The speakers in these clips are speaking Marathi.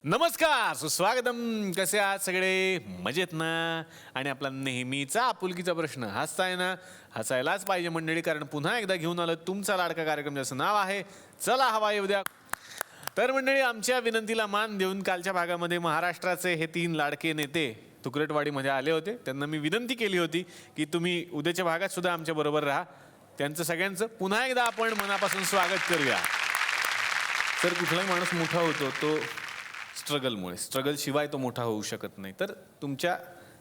नमस्कार, सुस्वागतम. कसे आहात सगळे? मजेत ना? आणि आपला नेहमीचा आपुलकीचा प्रश्न, हसताय ना? हसायलाच पाहिजे मंडळी, कारण पुन्हा एकदा घेऊन आलं तुमचा लाडका कार्यक्रम, ज्याचं नाव आहे चला हवा येऊ द्या. तर मंडळी, आमच्या विनंतीला मान देऊन कालच्या भागामध्ये महाराष्ट्राचे हे 3 लाडके नेते तुकरटवाडीमध्ये आले होते. त्यांना मी विनंती केली होती की तुम्ही उद्याच्या भागात सुद्धा आमच्या बरोबर राहा. त्यांचं सगळ्यांचं पुन्हा एकदा आपण मनापासून स्वागत करूया. तर कुठलाही माणूस मोठा होतो तो स्ट्रगलमुळे, स्ट्रगल शिवाय तो मोठा होऊ शकत नाही. तर तुमच्या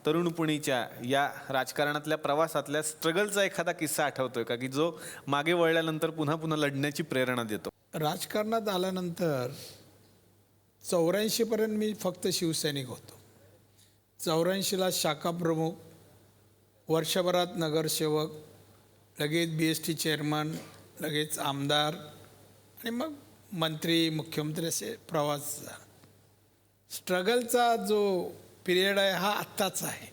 तरुणपणीच्या या राजकारणातल्या प्रवासातल्या स्ट्रगलचा एखादा किस्सा आठवतोय का, की जो मागे वळल्यानंतर पुन्हा पुन्हा लढण्याची प्रेरणा देतो? राजकारणात आल्यानंतर 84पर्यंत मी फक्त शिवसैनिक होतो. 84ला शाखा प्रमुख, वर्षभरात नगरसेवक, लगेच BST चेअरमन, लगेच आमदार आणि मग मंत्री, मुख्यमंत्री असे प्रवास झाला. स्ट्रगलचा जो पिरियड आहे हा आत्ताच आहे.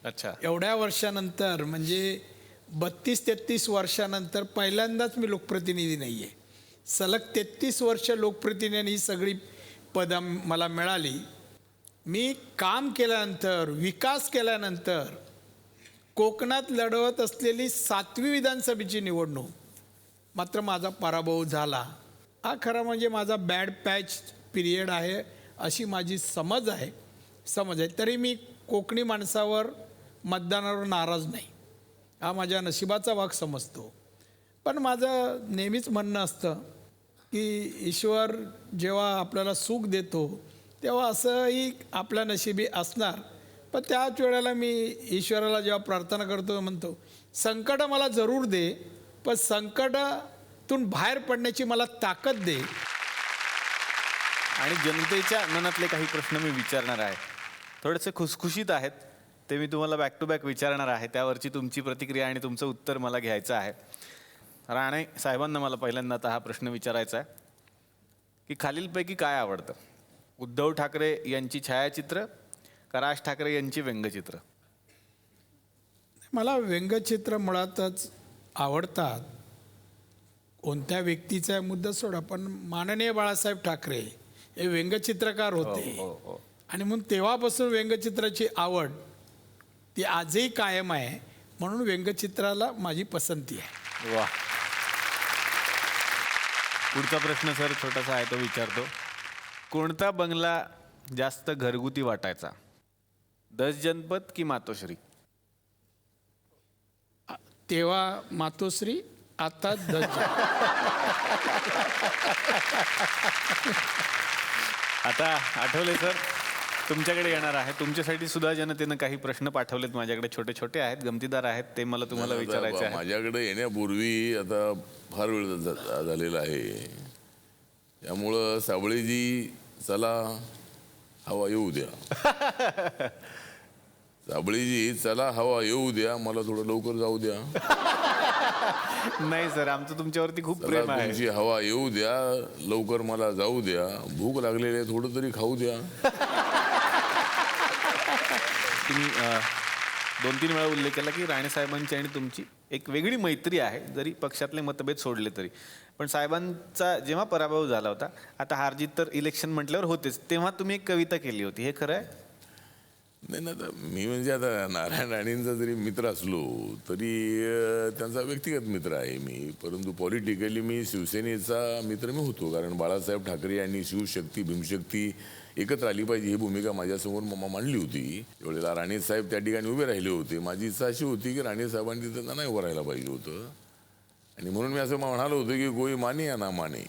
अच्छा. एवढ्या वर्षानंतर म्हणजे 32-33 वर्षानंतर पहिल्यांदाच मी लोकप्रतिनिधी नाही आहे. सलग 33 वर्ष लोकप्रतिनिधी ही सगळी पदं मला मिळाली. मी काम केल्यानंतर, विकास केल्यानंतर कोकणात लढवत असलेली 7वी विधानसभेची निवडणूक मात्र माझा पराभव झाला. हा खरा म्हणजे माझा बॅड पॅच पिरियड आहे अशी माझी समज आहे. तरी मी कोकणी माणसावर, मतदानावर नाराज नाही. हा माझ्या नशिबाचा भाग समजतो. पण माझं नेहमीच म्हणणं असतं की ईश्वर जेव्हा आपल्याला सुख देतो तेव्हा असंही आपल्या नशिबी असणार. पण त्याच वेळेला मी ईश्वराला जेव्हा प्रार्थना करतो म्हणतो, संकट मला जरूर दे, पण संकटातून बाहेर पडण्याची मला ताकद दे. आणि जनतेच्या मनातले काही प्रश्न मी विचारणार आहे. थोडेसे खुसखुशीत आहेत, ते मी तुम्हाला बॅक टू बॅक विचारणार आहे. त्यावरची तुमची प्रतिक्रिया आणि तुमचं उत्तर मला घ्यायचं आहे. राणे साहेबांना मला पहिल्यांदा आता हा प्रश्न विचारायचा आहे की खालीलपैकी काय आवडतं? उद्धव ठाकरे यांची छायाचित्र का राज ठाकरे यांची व्यंगचित्र? मला व्यंगचित्र मुळातच आवडतात. कोणत्या व्यक्तीचा मुद्दा सोडा, पण माननीय बाळासाहेब ठाकरे हे व्यंगचित्रकार होते. आणि म्हणून तेव्हापासून व्यंगचित्राची आवड ती आजही कायम आहे. म्हणून व्यंगचित्राला माझी पसंती आहे. वा. पुढचा प्रश्न सर छोटासा आहे, तो विचारतो. कोणता बंगला जास्त घरगुती वाटायचा? 10 जनपद की मातोश्री? तेव्हा मातोश्री, आता आता आठवले सर, तुमच्याकडे येणार आहे. तुमच्यासाठी सुद्धा जनतेनं काही प्रश्न पाठवलेत माझ्याकडे. छोटे छोटे आहेत, गमतीदार आहेत, ते मला तुम्हाला विचारायचे आहे. माझ्याकडे येण्यापूर्वी आता फार वेळ झालेला आहे. त्यामुळं साबळेजी, चला हवा येऊ द्या. साबळेजी, चला हवा येऊ द्या, मला थोडं लवकर जाऊ द्या. नाही सर, आमचं तुमच्यावरती खूप प्रेम आहे. तुमची हवा येऊ द्या, लवकर मला जाऊ द्या, भूक लागलेली आहे, थोडं तरी खाऊ द्या. तुम्ही 2-3 वेळा उल्लेख केला की राणे साहेबांची आणि तुमची एक वेगळी मैत्री आहे, जरी पक्षातले मतभेद सोडले तरी. पण साहेबांचा जेव्हा पराभव झाला होता, आता हारजीत तर इलेक्शन म्हटल्यावर होतेच, तेव्हा तुम्ही एक कविता केली होती, हे खरं आहे? नाही ना, मी म्हणजे आता नारायण राणेंचा जरी मित्र असलो तरी त्यांचा व्यक्तिगत मित्र आहे मी. परंतु पॉलिटिकली मी शिवसेनेचा मित्र मी होतो, कारण बाळासाहेब ठाकरे यांनी शिवशक्ती, भीमशक्ती एकत्र आली पाहिजे ही भूमिका माझ्यासमोर मांडली होती. त्यावेळेला राणेसाहेब त्या ठिकाणी उभे राहिले होते. माझी इच्छा अशी होती की राणेसाहेबांनी तिथं नाही उभं राहायला पाहिजे होतं. आणि म्हणून मी असं म्हणालो होतो की कोई माने या ना माने,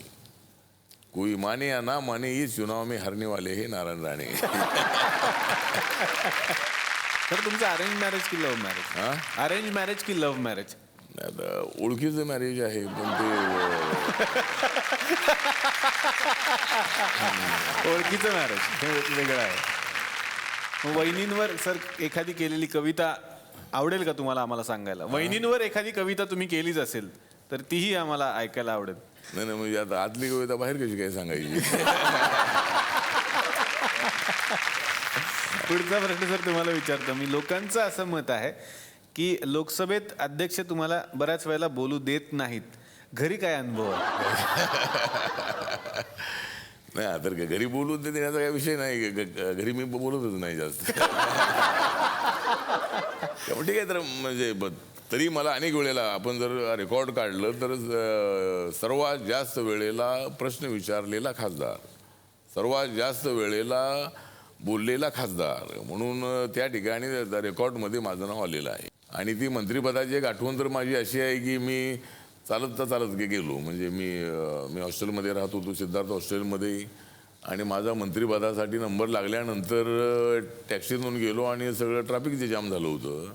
कोई माने या ना माने, ये चुनाव में हारने वाले हे नारायण राणे. सर, तुमचं अरेंज मॅरेज की लव्ह मॅरेज? हां, अरेंज मॅरेज की लव्ह मॅरेज? आता ओळखीचं मॅरेज आहे, पण ते ओळखीचं मॅरेज हे वेगळं आहे. मग वहिनींवर सर एखादी केलेली कविता आवडेल का तुम्हाला आम्हाला सांगायला? वहिनींवर एखादी कविता तुम्ही केलीच असेल तर तीही आम्हाला ऐकायला आवडेल. नाही नाही, म्हणजे आता आतली कविता बाहेर कशी काय सांगायची? पुढचा प्रश्न सर तुम्हाला विचारतो मी. लोकांचं असं मत आहे की लोकसभेत अध्यक्ष तुम्हाला बऱ्याच वेळेला बोलू देत नाहीत. घरी काय अनुभव आहे? नाही तर घरी बोलून देण्याचा काही विषय नाही. घरी मी बोलतच नाही जास्त. त्यामुळे ठीक आहे. तर म्हणजे तरी मला अनेक वेळेला आपण जर रेकॉर्ड काढलं तर सर्वात जास्त वेळेला प्रश्न विचारलेला खासदार, सर्वात जास्त वेळेला बोललेला खासदार म्हणून त्या ठिकाणी रेकॉर्डमध्ये माझं नाव आलेलं आहे. आणि ती मंत्रिपदाची एक आठवण तर माझी अशी आहे की मी चालत गेलो. म्हणजे मी हॉस्टेलमध्ये राहत होतो, सिद्धार्थ हॉस्टेलमध्ये. आणि माझा मंत्रिपदासाठी नंबर लागल्यानंतर टॅक्सीतून गेलो आणि सगळं ट्रॅफिकचे जाम झालं होतं.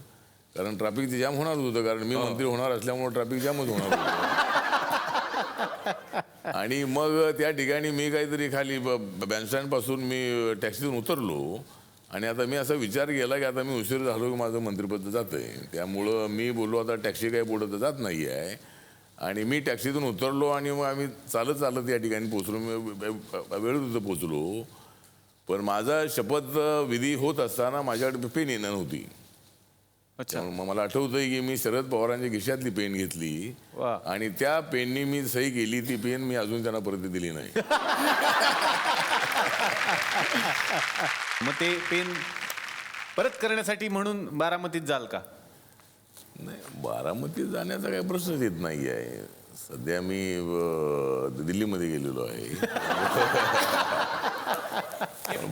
कारण ट्रॅफिकचे जाम होणार होतं, कारण मी मंत्री होणार असल्यामुळे ट्रॅफिक जामच होणार होतं. आणि मग त्या ठिकाणी मी काहीतरी खाली बँडस्टँडपासून मी टॅक्सीतून उतरलो. आणि आता मी असा विचार केला की आता मी उशीर झालो की माझं मंत्रिपद जातंय. त्यामुळं मी बोललो आता टॅक्सी काही पुढं तर जात नाही आहे. आणि मी टॅक्सीतून उतरलो आणि मग आम्ही चालत या ठिकाणी पोचलो. वेळेत तिथं पोचलो. पण माझा शपथविधी होत असताना माझ्याकडे पेन येणार नव्हती. अच्छा. मग मला आठवतंय की मी शरद पवारांच्या खिशातली पेन घेतली आणि त्या पेननी मी सही केली. ती पेन मी अजून त्यांना परत दिली नाही. मग ते पेन परत करण्यासाठी म्हणून बारामतीत जाल का? नाही, बारामतीत जाण्याचा काही प्रश्नच येत नाही आहे. सध्या मी दिल्लीमध्ये गेलेलो आहे.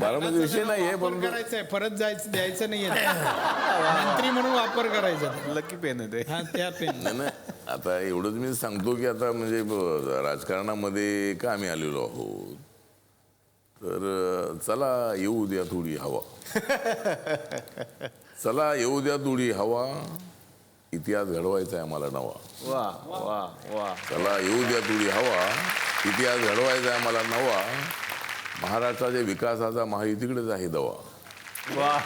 बारामती विषय नाही आहे. पण करायचंय, परत जायचं, द्यायचं नाहीये. मंत्री म्हणून वापर करायचा. लकी पेन आहे ते. हा, त्या पेन. नाही, आता एवढंच मी सांगतो की आता म्हणजे राजकारणामध्ये का आम्ही आलेलो आहोत, तर चला येऊ द्या थोडी हवा. चला येऊ द्या थोडी हवा, इतिहास घडवायचा आहे आम्हाला नवा. वा वा वा. चला येऊ द्या थोडी हवा, इतिहास घडवायचा आहे आम्हाला नवा. महाराष्ट्राच्या विकासाचा महायुतीकडेच आहे दवा. वा.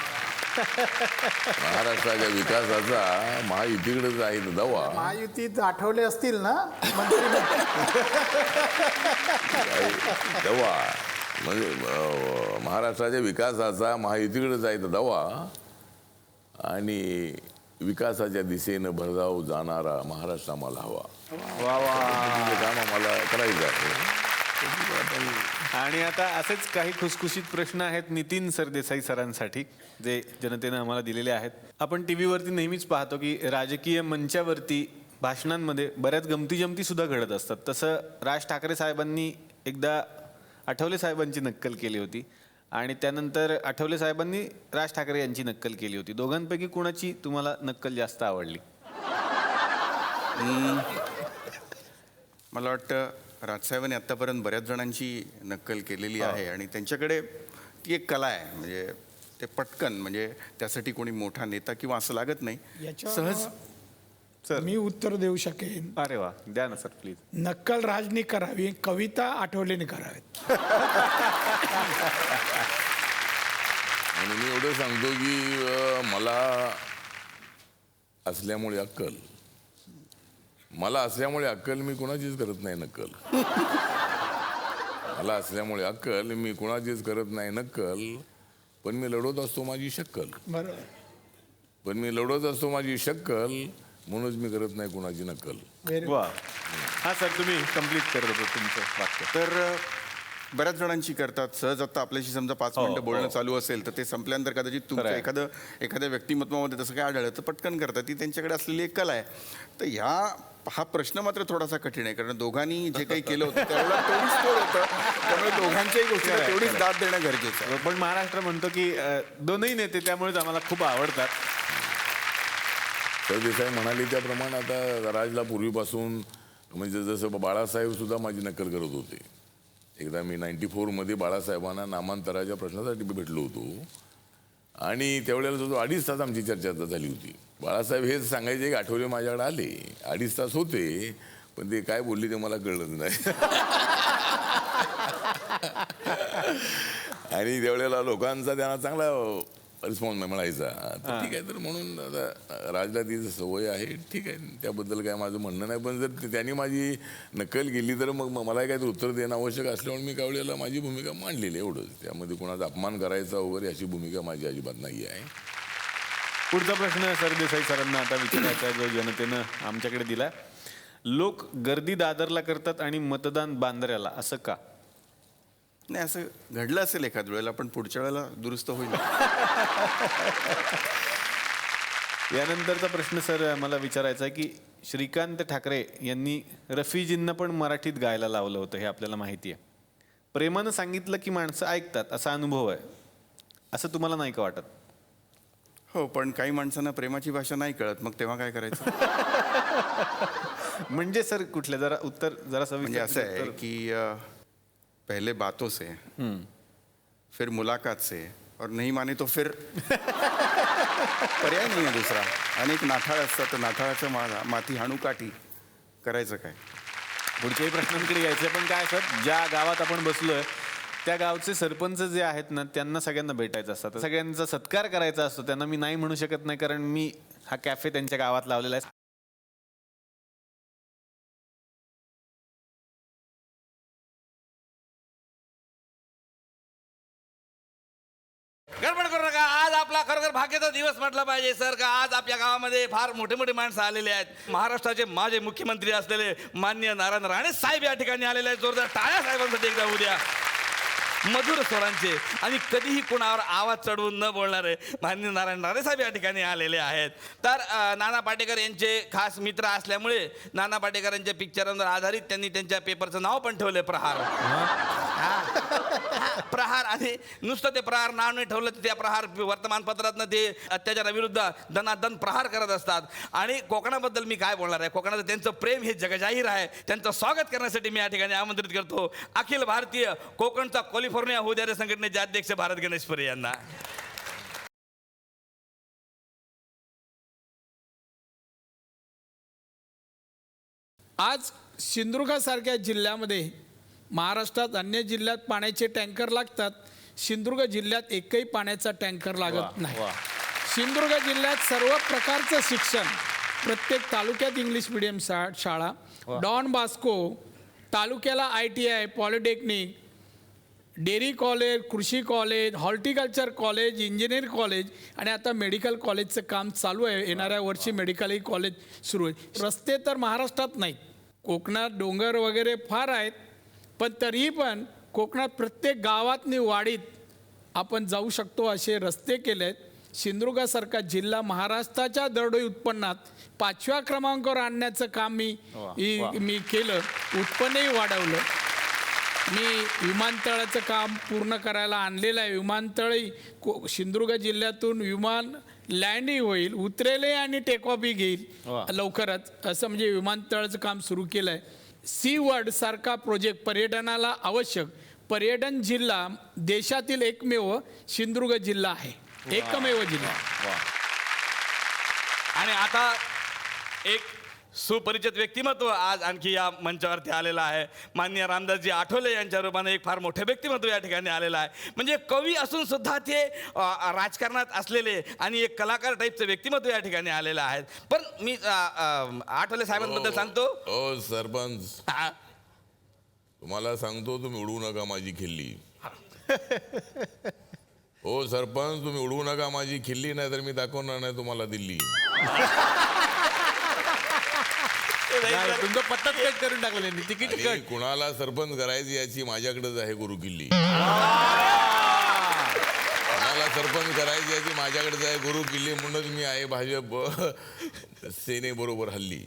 महाराष्ट्राच्या विकासाचा महायुतीकडेच आहे दवा. महायुतीत आठवले असतील ना दवा म्हणजे महाराष्ट्राच्या विकासाचा महायुतीकडेच आहे दवा. आणि विकासाच्या दिशेनं भरधाव जाणारा महाराष्ट्र आम्हाला हवा. वा वा. काम आम्हाला करायचं आहे. आणि आता असेच काही खुसखुशीत प्रश्न आहेत नितीन सरदेसाई सरांसाठी, जे जनतेनं आम्हाला दिलेले आहेत. आपण टी व्हीवरती नेहमीच पाहतो की राजकीय मंचावरती भाषणांमध्ये बऱ्याच गमती सुद्धा घडत असतात. तसं राज ठाकरे साहेबांनी एकदा आठवले साहेबांची नक्कल केली होती आणि त्यानंतर आठवले साहेबांनी राज ठाकरे यांची नक्कल केली होती. दोघांपैकी कुणाची तुम्हाला नक्कल जास्त आवडली? मला वाटतं राजसाहेबांनी आत्तापर्यंत बऱ्याच जणांची नक्कल केलेली आहे आणि त्यांच्याकडे ती एक कला आहे. म्हणजे ते पटकन, म्हणजे त्यासाठी कोणी मोठा नेता किंवा असं लागत नाही, सहज. सर मी उत्तर देऊ शकेन. अरे वा, द्या ना सर प्लीज. नक्कल राजनी करावी, कविता आठवलेने करावेत. आणि मी एवढं सांगतो की मला असल्यामुळे अक्कल मी कुणाचीच करत नाही नक्कल. मला असल्यामुळे अक्कल मी कुणाचीच करत नाही नक्कल. पण मी लढवत असतो माझी शक्कल. म्हणूनच मी करत नाही कुणाची नक्कल. वा. हा सर, तुम्ही कम्प्लीट करत होतो तुमचं वाक्य. तर बऱ्याच जणांची करतात सहज. आता आपल्याशी समजा 5 मिनिटं बोलणं चालू असेल तर ते संपल्यानंतर कदाचित तुमच्या एखाद्या व्यक्तिमत्वामध्ये तसं काय आढळलं तर पटकन करतात. ती त्यांच्याकडे असलेली एक कला आहे. तर हा प्रश्न मात्र थोडासा कठीण आहे, कारण दोघांनी जे काही केलं होतं त्यावेळेला तेवढीच तोड होतं. त्यामुळे दोघांच्याही गोष्टीला तेवढीच दाद देणं गरजेचं आहे. पण महाराष्ट्र म्हणतो की दोनही नेते त्यामुळेच आम्हाला खूप आवडतात. सरदेसाई म्हणाले त्याप्रमाणे आता राजला पूर्वीपासून म्हणजे जसं बाळासाहेब सुद्धा माझी नक्कल करत होते. एकदा मी 94मध्ये बाळासाहेबांना नामांतराच्या प्रश्नासाठी भेटलो होतो आणि त्यावेळेला जो 2.5 तास आमची चर्चा झाली होती. बाळासाहेब हेच सांगायचे की आठवले माझ्याकडे आले, 2.5 तास होते, पण ते काय बोलले ते मला कळलंच नाही. आणि त्यावेळेला लोकांचा त्यांना चांगला रिस्पॉन्स मिळायचा. तर ठीक आहे, तर म्हणून आता राजला ती सवय आहे, ठीक आहे, त्याबद्दल काय माझं म्हणणं नाही. पण जर त्यांनी माझी नक्कल केली तर मग मला काहीतरी उत्तर देणं आवश्यक असल्यामुळे मी त्यावेळेला माझी भूमिका मांडलेली एवढंच. त्यामध्ये कोणाचा अपमान करायचा वगैरे अशी भूमिका माझी अजिबात नाही आहे. पुढचा प्रश्न सरदेसाई सरांना आता विचारायचा, जो जनतेनं आमच्याकडे दिला. लोक गर्दी दादरला करतात आणि मतदान बांद्र्याला, असं का? नाही, असं घडलं असेल एखाद वेळेला, पण पुढच्या वेळेला दुरुस्त होईल. यानंतरचा प्रश्न सर मला विचारायचा आहे की श्रीकांत ठाकरे यांनी रफीजींना पण मराठीत गायला लावलं होतं, हे आपल्याला माहिती आहे. प्रेमानं सांगितलं की माणसं ऐकतात असा अनुभव आहे, असं तुम्हाला नाही का वाटत? हो, पण काही माणसांना प्रेमाची भाषा नाही कळत, मग तेव्हा काय करायचं? म्हणजे सर कुठल्या जरा उत्तर जरा म्हणजे असं आहे की पहले बातों से, फिर मुलाकात से, और नहीं माने तो फिर पर्याय नाही आहे दुसरा. अनेक नाठाळ असतात, तर नाठाळाचं माती हाणू काठी करायचं काय? पुढच्याही प्रश्नांकडे यायचं. पण काय सर, ज्या गावात आपण बसलोय त्या गावचे सरपंच जे आहेत ना, त्यांना सगळ्यांना भेटायचं असतं, सगळ्यांचा सत्कार करायचा असतो. त्यांना मी नाही म्हणू शकत नाही, कारण मी हा कॅफे त्यांच्या गावात लावलेला आहे. गडबड करू नका. आज आपला खरोखर भाग्याचा दिवस म्हटला पाहिजे सर, का आज आपल्या गावामध्ये फार मोठे मोठे माणसं आलेले आहेत. महाराष्ट्राचे माजी मुख्यमंत्री असलेले माननीय नारायण राणे साहेब या ठिकाणी आलेले आहेत. जोरदार टाळ्या साहेबांसाठी एकदा उद्या. मधुर स्वरांचे आणि कधीही कोणावर आवाज चढवून न बोलणारे माननीय नारायण राणे साहेब या ठिकाणी आलेले आहेत. तर नाना पाटेकर यांचे खास मित्र असल्यामुळे नाना पाटेकर यांच्या पिक्चरांवर आधारित त्यांनी त्यांच्या पेपरचं नाव पण ठेवलंय प्रहार. प्रहार. आणि नुसतं ते प्रहार नाव नाही ठेवलं, त्या प्रहार वर्तमानपत्रातनं ते अत्याचाराविरुद्ध दनादन प्रहार करत असतात. आणि कोकणाबद्दल मी काय बोलणार आहे, कोकणाचं त्यांचं प्रेम हे जगजाहीर आहे. त्यांचं स्वागत करण्यासाठी मी या ठिकाणी आमंत्रित करतो अखिल भारतीय कोकणचा कॅलिफोर्निया होऊ द्या संघटनेचे अध्यक्ष भारत गणेशपुरे यांना. आज सिंधुदुर्गासारख्या जिल्ह्यामध्ये, महाराष्ट्रात अन्य जिल्ह्यात पाण्याचे टँकर लागतात, सिंधुदुर्ग जिल्ह्यात एकही पाण्याचा टँकर लागत नाही. सिंधुदुर्ग जिल्ह्यात सर्व प्रकारचं शिक्षण, प्रत्येक तालुक्यात इंग्लिश मिडियम शाळा, डॉन बास्को, तालुक्याला ITI, पॉलिटेक्निक, डेअरी कॉलेज, कृषी college, horticulture college, engineering college, आणि आता मेडिकल कॉलेजचं काम चालू आहे. येणाऱ्या वर्षी मेडिकल कॉलेज सुरू आहे. रस्ते तर महाराष्ट्रात नाहीत, कोकणात डोंगर वगैरे फार आहेत, पण तरीही पण कोकणात प्रत्येक गावातनी वाडीत आपण जाऊ शकतो असे रस्ते केले आहेत. सिंधुदुर्गासारखा जिल्हा महाराष्ट्राच्या दरडोई उत्पन्नात 5व्या क्रमांकावर आणण्याचं काम मी केलं. उत्पन्नही वाढवलं. मी विमानतळाचं काम पूर्ण करायला आणलेलं आहे. विमानतळही सिंधुदुर्ग जिल्ह्यातून विमान लँडही होईल, उतरेलही आणि टेक ऑफही घेईल लवकरच, असं म्हणजे विमानतळाचं काम सुरू केलं आहे. सी वर्ल्ड सारखा प्रोजेक्ट पर्यटनाला आवश्यक. पर्यटन जिल्हा देशातील एकमेव सिंधुदुर्ग जिल्हा आहे, एकमेव जिल्हा. आणि आता एक सुपरिचित व्यक्तिमत्व आज आणखी या मंचावरती आलेलं आहे. माननीय रामदासजी आठवले यांच्या रूपाने एक फार मोठे व्यक्तिमत्व या ठिकाणी आलेलं आहे. म्हणजे कवी असून सुद्धा ते राजकारणात असलेले आणि एक कलाकार टाईपचं व्यक्तिमत्व या ठिकाणी आलेलं आहे. पण मी आठवले साहेबांबद्दल सांगतो. ओ सरपंच, तुम्हाला सांगतो, तुम्ही उडवू नका माझी खिल्ली. ओ सरपंच, तुम्ही उडवू नका माझी खिल्ली, नाही तर मी दाखवणार नाही तुम्हाला दिल्ली. तुमचं पत्ताच कट करून टाकलं त्यांनी, तिकीट आणि कट. कुणाला सरपंच करायची याची माझ्याकडेच आहे गुरु किल्ली. कुणाला सरपंच करायची याची माझ्याकडेच आहे गुरु किल्ली. म्हणूनच मी आहे भाजप सेनेबरोबर हल्ली.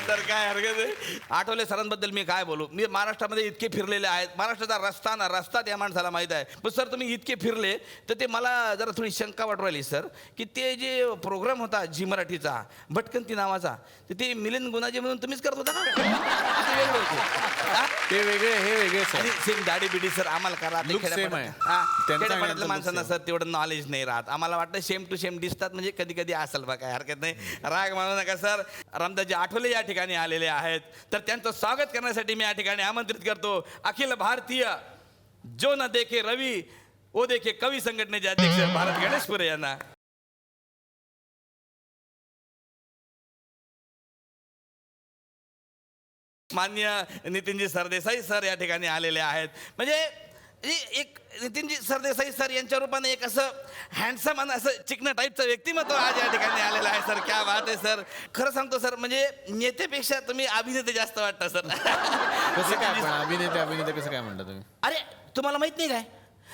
तर काय हरकत आहे. आठवले सरांबद्दल मी काय बोलू. मी महाराष्ट्रामध्ये इतके फिरलेले आहेत, महाराष्ट्राचा रस्ता त्या माणसाला माहीत आहे. पण सर तुम्ही इतके फिरले तर ते मला जरा थोडी शंका वाटू राहिली सर, की ते जे प्रोग्राम होता झी मराठीचा भटकंती नावाचा, तर ते मिलिंद गुणाजी म्हणून तुम्हीच करत होता का? ते वेगळे होते. ते वेगळे, हे वेगळे सर. आणि सेम दाढी बिडी सर आम्हाला करा. Look same आहे. त्यांचा खेड्यापाड्यातल्या look माणसांना same. सर तेवढं नॉलेज नाही राहत. आम्हाला वाटतं सेम टू सेम दिसतात, म्हणजे कधी कधी असेल बा, काय हरकत नाही, राग मानू नका सर. रामदासजी आठवले या ठिकाणी आलेले आहेत, तर त्यांचं स्वागत करण्यासाठी मी या ठिकाणी आमंत्रित करतो अखिल भारतीय जो न देखे रवी ओ देखे कवी संघटनेचे अध्यक्ष भारत गणेशपुरे यांना. मान्य नितीनजी सरदेसाई सर या ठिकाणी आलेले आहेत. म्हणजे एक नितीनजी सरदेसाई सर यांच्या रूपाने एक असं हँडसम आणि असं चिकन टाईपचं व्यक्तिमत्व आज या ठिकाणी आलेलं आहे सर. क्या बात आहे सर. खरं सांगतो सर, म्हणजे नेतेपेक्षा तुम्ही अभिनेते जास्त वाटता सर. कसं काय पण अभिनेते कसं काय म्हणता तुम्ही? अरे तुम्हाला माहित नाही काय?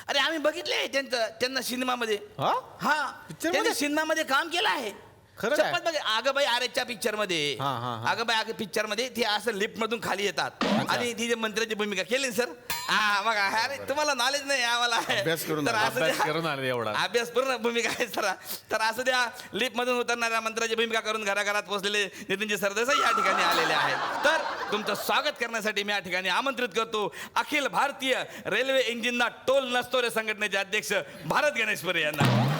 अरे आम्ही बघितले त्यांना सिनेमामध्ये. हा? हा Picture त्यांनी मध्ये? सिनेमामध्ये काम केलं आहे. खरं काय? शपथ बघ, आगबाई आरेच्या पिक्चर मध्ये, हा, हा, हा. आगबाई आगे पिक्चर मध्ये ते असं लिफ्ट मधून खाली येतात आणि ती जे मंत्र्याची भूमिका केली ना सर. हा मग अरे तुम्हाला नॉलेज नाही आम्हाला. अभ्यास करून तर आला. असं अभ्यास द्या. करून आले एवढा. अभ्यास पूर्ण भूमिका आहे सर. तर असं द्या, लिफ्ट मधून उतरणाऱ्या मंत्र्याची भूमिका करून घराघरात पोहोचलेले नितीनजी सरदेसाई या ठिकाणी आलेले आहेत. तर तुमचं स्वागत करण्यासाठी मी या ठिकाणी आमंत्रित करतो अखिल भारतीय रेल्वे इंजिनना टोल नसतो रे संघटनेचे अध्यक्ष भारत गणेशपुरे यांना.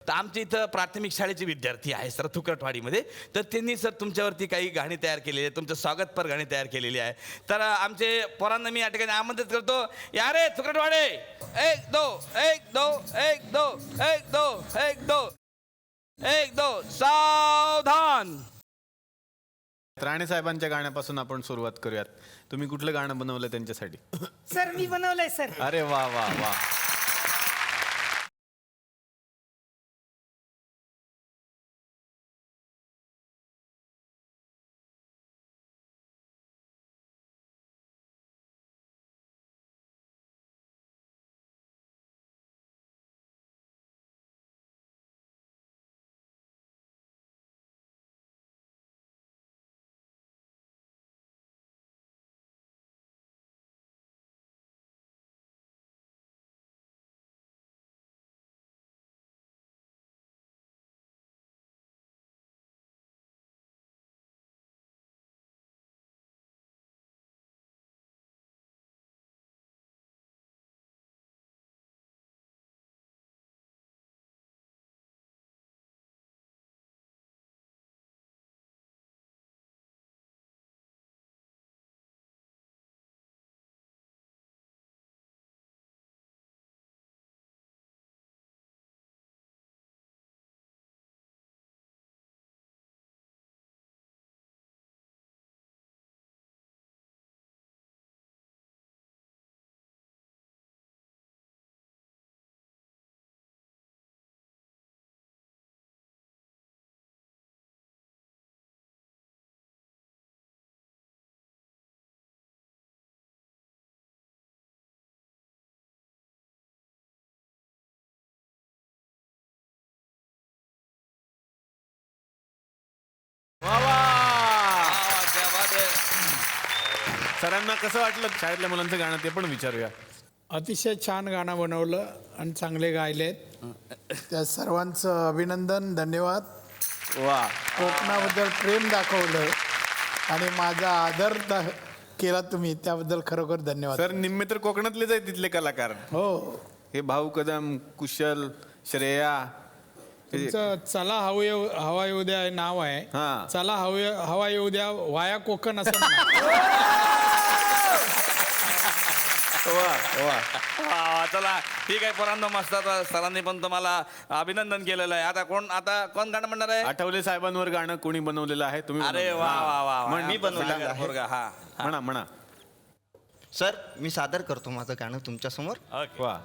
तर आमच्या इथं प्राथमिक शाळेचे विद्यार्थी आहे सर थुकरटवाडीमध्ये. तर त्यांनी सर तुमच्यावरती काही गाणी तयार केलेली आहे, तुमचं स्वागतपर गाणी तयार केलेली आहे. तर आमचे पोरांना मी या ठिकाणी आमंत्रित करतो. या रे थुकरटवाडे, 1 2 1 2 1 2 1 2 1 2 1 2 सावधान. राणे साहेबांच्या गाण्यापासून आपण सुरुवात करूयात. तुम्ही कुठलं गाणं बनवलं त्यांच्यासाठी? सर मी बनवलंय सर. अरे वा वा वा. वा वा. क्या बात आहे. सरांना कसं वाटलं शाळेतल्या मुलांचं गाणं ते पण विचारूया. अतिशय छान गाणं बनवलं आणि चांगले गायलेत. त्या सर्वांचं अभिनंदन, धन्यवाद. वा. कोकणाबद्दल प्रेम दाखवलं आणि माझा आदर केला तुम्ही, त्याबद्दल खरोखर धन्यवाद. सर निम्मे तर कोकणातलेच आहेत तिथले कलाकार. हो, हे भाऊ कदम, कुशल, श्रेया. तुमचं चला हवा येऊ द्या हे नाव आहे. हा. चला हवा येऊ द्या वाया कोकण असं म्हणा. वा वा. चला ठीक आहे पोरांनो, मस्त. आता सरांनी पण तुम्हाला अभिनंदन केलेलं आहे. आता कोण गाणं म्हणणार आहे? आठवले साहेबांवर गाणं कोणी बनवलेलं आहे? तुम्ही अरे बनवलं. वा वा वा वा. म्हण. मी बनवलेलं आहे. पोरगा. हा म्हणा म्हणा. सर मी सादर करतो माझं गाणं तुमच्यासमोर. ओके. वा.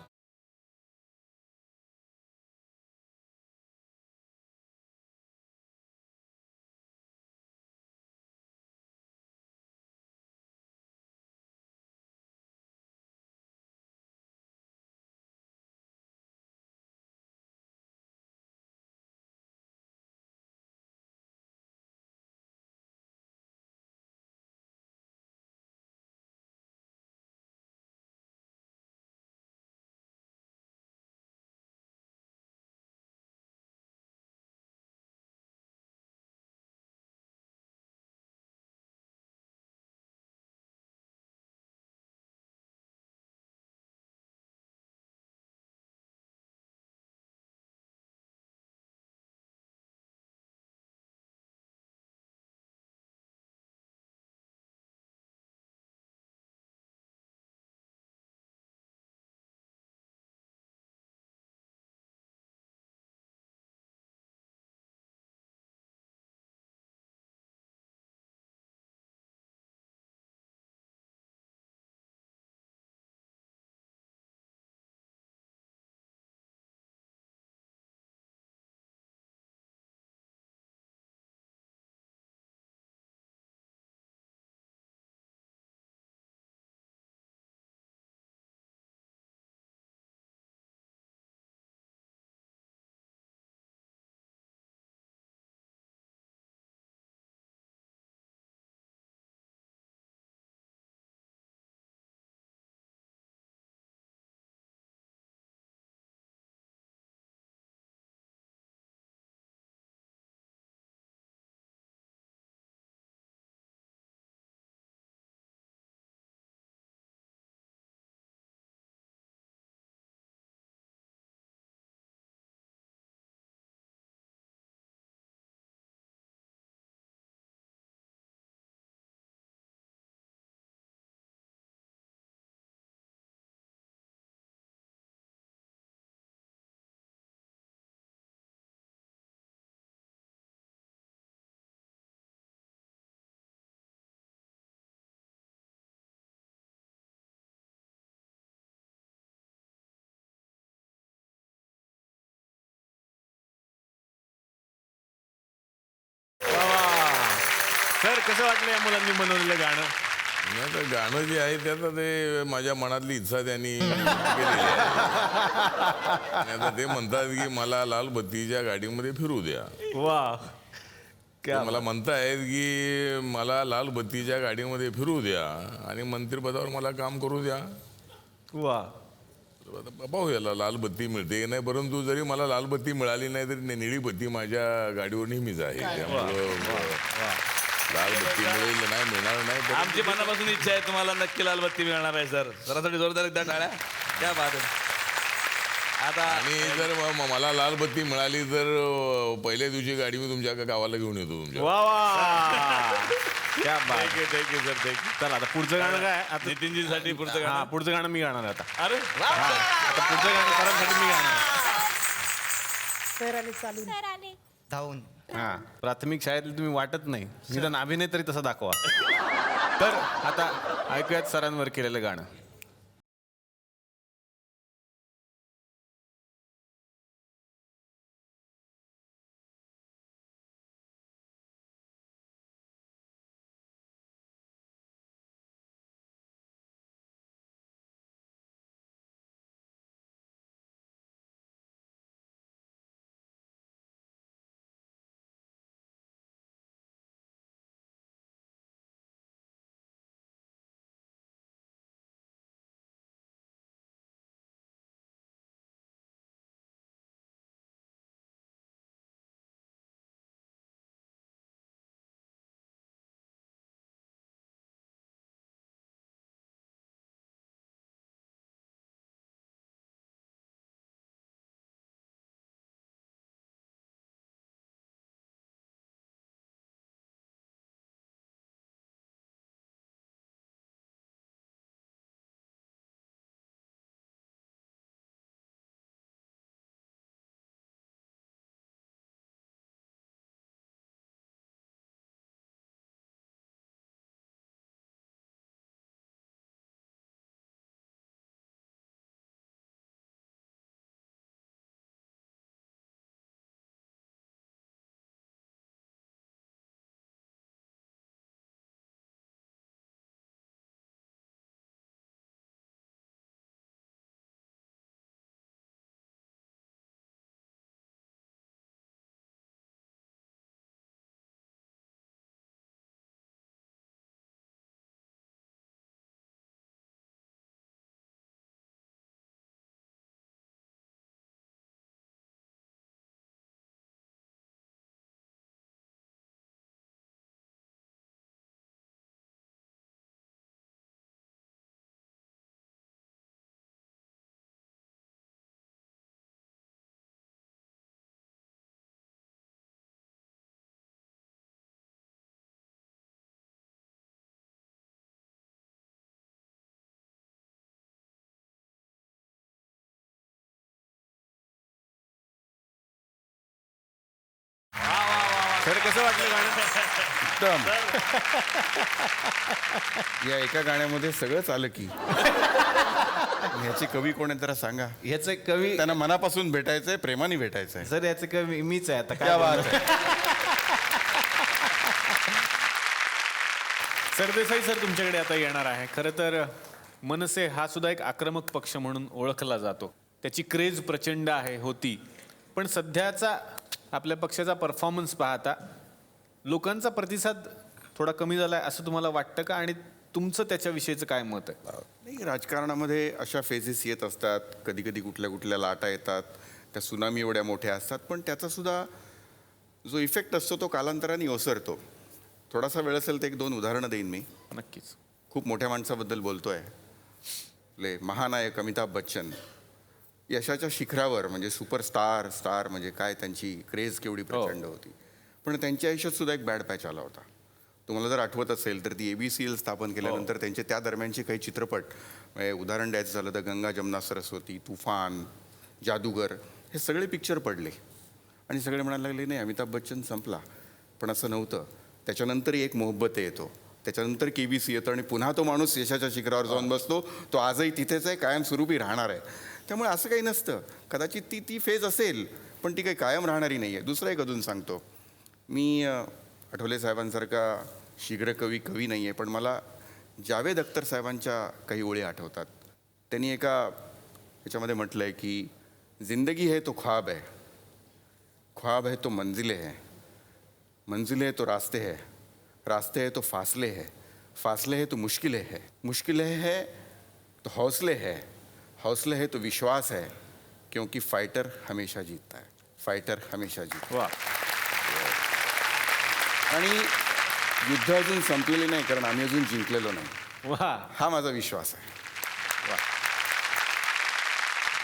सर कसं वाटलं या मुलांनी बनवलेलं गाणं? आणि आता गाणं जे आहे ते आता ते माझ्या मनातली इच्छा त्यांनी केलेली आहे. आणि आता ते म्हणतात की मला लाल बत्तीच्या गाडीमध्ये फिरू द्या. वा ते मला म्हणतायत की मला लाल बत्तीच्या गाडीमध्ये फिरू द्या आणि मंत्रिपदावर मला काम करू द्या. वा आता पाहूया लाल बत्ती मिळते की नाही, परंतु जरी मला लाल बत्ती मिळाली नाही तरी निळी बत्ती माझ्या गाडीवर नेहमीच आहे. त्यामुळं लाल बत्ती मिळेल नाही मिळणार नाही तर आमची मनापासून इच्छा आहे तुम्हाला नक्की लाल बत्ती मिळणार आहे सर. जरासाठी जोरदार एकदा टाळ्या. क्या बात आहे. आता आणि जर मला लाल बत्ती मिळाली तर पहिल्या दिवशी गाडी मी तुमच्या गावाला घेऊन येतो तुमच्या. वा वा क्या बात. Thank you sir thank you. चला आता पुढचं गाणं काय आता? नितीनजीसाठी पुढचं हा गाणं. पुढचं गाणं मी गाणार आहे आता. अरे वा. आता पुढचं गाणं सरांसाठी मी गाणार आहे. सर आले चालून. धावून. हा प्राथमिक शाळेतली तुम्ही वाटत नाही, निदान अभिनय तरी तसा दाखवा. तर आता ऐकूयात सरांवर केलेलं गाणं. सर कसं वाटलं गाणं? उत्तम. या एका गाण्यामध्ये सगळंच आलं की. ह्याचे कवी कोण आहे जरा सांगा. ह्याचं कवी त्यांना मनापासून भेटायचंय, प्रेमाने भेटायचंय. सर याचं कवी मीच आहे आता क्या काय बात बोलणार? आहे. सरदेसाई सर तुमच्याकडे आता येणार आहे. खरं तर मनसे हा सुद्धा एक आक्रमक पक्ष म्हणून ओळखला जातो. त्याची क्रेज प्रचंड आहे होती, पण सध्याचा आपल्या पक्षाचा परफॉर्मन्स पाहता लोकांचा प्रतिसाद थोडा कमी झाला आहे असं तुम्हाला वाटतं का? आणि तुमचं त्याच्याविषयीचं काय मत आहे? नाही, राजकारणामध्ये अशा फेजेस येत असतात. कधी कधी कुठल्या कुठल्या लाटा येतात, त्या सुनामी एवढ्या मोठ्या असतात, पण त्याचा सुद्धा जो इफेक्ट असतो तो कालांतराने ओसरतो. थोडासा वेळ असेल तर 1-2 उदाहरणं देईन मी. नक्कीच. खूप मोठ्या माणसाबद्दल बोलतोय. आपले महानायक अमिताभ बच्चन यशाच्या शिखरावर, म्हणजे स्टार म्हणजे काय, त्यांची क्रेज केवढी प्रचंड होती. पण त्यांच्या आयुष्यात सुद्धा एक बॅड पॅच आला होता. तुम्हाला जर आठवत असेल तर ती ABCL स्थापन केल्यानंतर त्यांचे त्या दरम्यानचे काही चित्रपट, म्हणजे उदाहरण द्यायचं झालं तर गंगा जमुना सरस्वती, तुफान, जादूगर, हे सगळे पिक्चर पडले. आणि सगळे म्हणायला लागले नाही अमिताभ बच्चन संपला. पण असं नव्हतं. त्याच्यानंतरही एक मोहब्बत येतो, त्याच्यानंतर KBC येतं आणि पुन्हा तो माणूस यशाच्या शिखरावर जाऊन बसतो. तो आजही तिथेच आहे, कायमस्वरूपी राहणार आहे. त्यामुळे असं काही नसतं. कदाचित ती फेज असेल, पण ती काही कायम राहणारी नाही आहे. दुसरं एक अजून सांगतो मी. आठवले साहेबांसारखा शीघ्र कवी कवी नाही आहे, पण मला जावेद अख्तर साहेबांच्या काही ओळी आठवतात. त्यांनी एका याच्यामध्ये म्हटलं आहे की जिंदगी है तो ख्वाब है, ख्वाब है तो मंजिलें है, मंजिलें तो रास्ते है, रास्ते है तो फासले है, फासले है तो मुश्किलें है, मुश्किलें है तो हौसले है, हौसले है तो विश्वास है, क्योंकि फाइटर हमेशा जीतता है, फाइटर हमेशा जीतता वा है. आणि युद्ध अजून संपलेले नाही, कारण आम्ही अजून जिंकलेलो नाही, वा. हा माझा विश्वास आहे.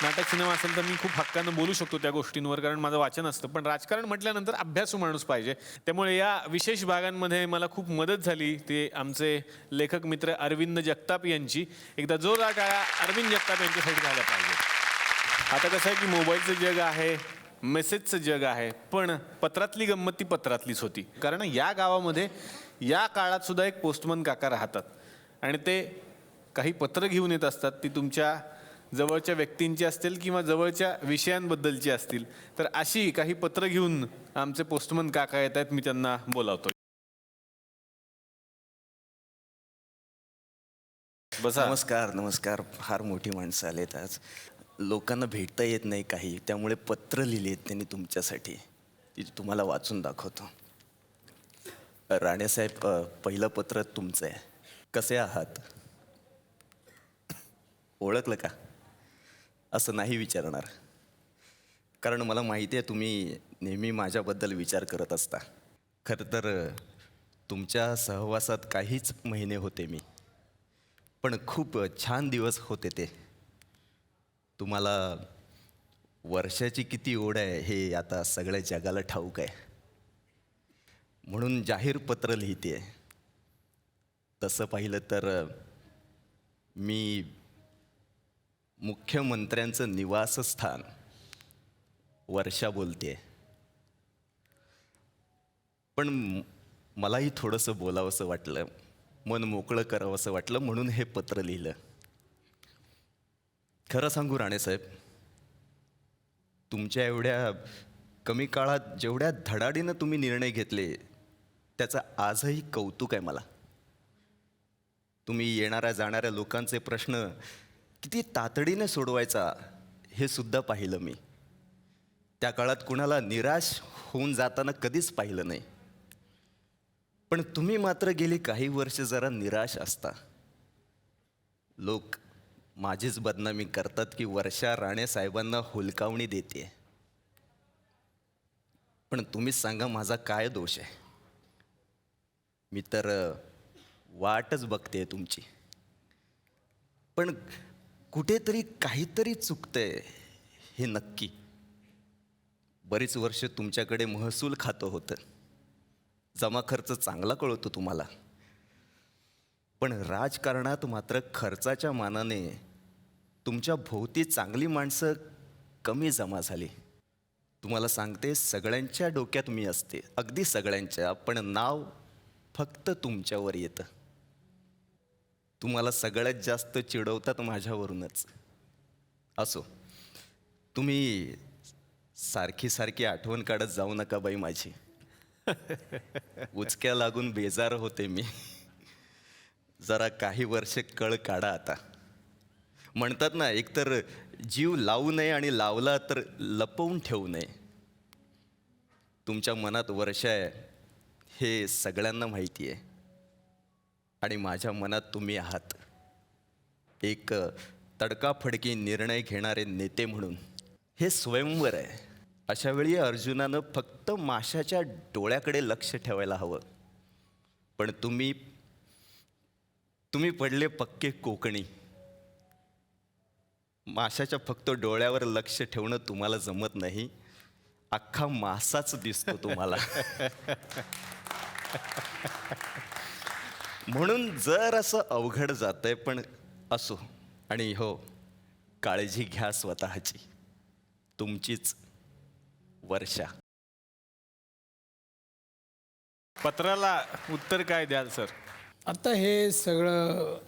नाटक सिनेमा असेल तर मी खूप हक्कानं बोलू शकतो त्या गोष्टींवर, कारण माझं वाचन असतं. पण राजकारण म्हटल्यानंतर अभ्यासू माणूस पाहिजे. त्यामुळे या विशेष भागांमध्ये मला खूप मदत झाली ते आमचे लेखक मित्र अरविंद जगताप यांची. एकदा जोरदार टाळ्या अरविंद जगताप यांच्यासाठी झाल्या पाहिजे. आता कसं आहे की मोबाईलचं जग आहे, मेसेजचं जग आहे, पण पत्रातली गंमत ती पत्रातलीच होती. कारण या गावामध्ये या काळात सुद्धा एक पोस्टमन काका राहतात आणि ते काही पत्र घेऊन येत असतात. ती तुमच्या जवळच्या व्यक्तींची असतील किंवा जवळच्या विषयांबद्दलची असतील. तर अशी काही पत्र घेऊन आमचे पोस्टमन काका येत आहेत, मी त्यांना बोलावतो. बसा. नमस्कार नमस्कार. फार मोठी माणसं आलेत आज. लोकांना भेटता येत नाही काही, त्यामुळे पत्र लिहिलेत त्यांनी तुमच्यासाठी. ती तुम्हाला वाचून दाखवतो. राणेसाहेब, पहिलं पत्र तुमचं आहे. कसे आहात? ओळखलं का? असं नाही विचारणार, कारण मला माहिती आहे तुम्ही नेहमी माझ्याबद्दल विचार करत असता. खरं तर तुमच्या सहवासात काहीच महिने होते मी, पण खूप छान दिवस होते ते. तुम्हाला वर्षाची किती ओढ आहे हे आता सगळ्या जगाला ठाऊक आहे, म्हणून जाहीर पत्र लिहिते. तसं पाहिलं तर मी मुख्यमंत्र्यांचं निवासस्थान वर्षा बोलते, पण मलाही थोडंसं बोलावंसं वाटलं, मन मोकळं करावंसं वाटलं, म्हणून हे पत्र लिहिलं. खरं सांगू राणेसाहेब, तुमच्या एवढ्या कमी काळात जेवढ्या धडाडीनं तुम्ही निर्णय घेतले त्याचं आजही कौतुक आहे मला. तुम्ही येणाऱ्या जाणाऱ्या लोकांचे प्रश्न किती तातडीने सोडवायचा हे सुद्धा पाहिलं मी. त्या काळात कुणाला निराश होऊन जाताना कधीच पाहिलं नाही. पण तुम्ही मात्र गेली काही वर्ष जरा निराश असता. लोक माझीच बदनामी करतात की वर्षा राणे साहेबांना हुलकावणी देते. पण तुम्हीच सांगा माझा काय दोष आहे? मी तर वाटच बघते तुमची, पण कुठेतरी काहीतरी चुकतंय हे नक्की. बरीच वर्ष तुमच्याकडे महसूल खातं होतं, जमा खर्च चांगला कळतो तुम्हाला, पण राजकारणात मात्र खर्चाच्या मानाने तुमच्या भोवती चांगली माणसं कमी जमा झाली. तुम्हाला सांगते, सगळ्यांच्या डोक्यात मी असते, अगदी सगळ्यांच्या, पण नाव फक्त तुमच्यावर येतं. तुम्हाला सगळ्यात जास्त चिडवतात माझ्यावरूनच. असो, तुम्ही सारखी सारखी आठवण काढत जाऊ नका बाई माझी. उचक्या लागून बेजार होते मी. जरा काही वर्ष कळ काढा आता. म्हणतात ना, एकतर जीव लावू नये आणि लावला तर लपवून ठेवू नये. तुमच्या मनात वर्ष आहे हे सगळ्यांना माहिती आहे, आणि माझ्या मनात तुम्ही आहात. एक तडकाफडकी निर्णय घेणारे नेते म्हणून. हे स्वयंवर आहे. अशा वेळी अर्जुनानं फक्त माशाच्या डोळ्याकडे लक्ष ठेवायला हवं, पण तुम्ही पडले पक्के कोकणी. माशाच्या फक्त डोळ्यावर लक्ष ठेवणं तुम्हाला जमत नाही, अख्खा मासाच दिसतो तुम्हाला. म्हणून जर असं अवघड जातंय, पण असो. आणि हो, काळजी घ्या स्वतःची. तुमचीच वर्षा. पत्राला उत्तर काय द्याल सर? आता हे सगळं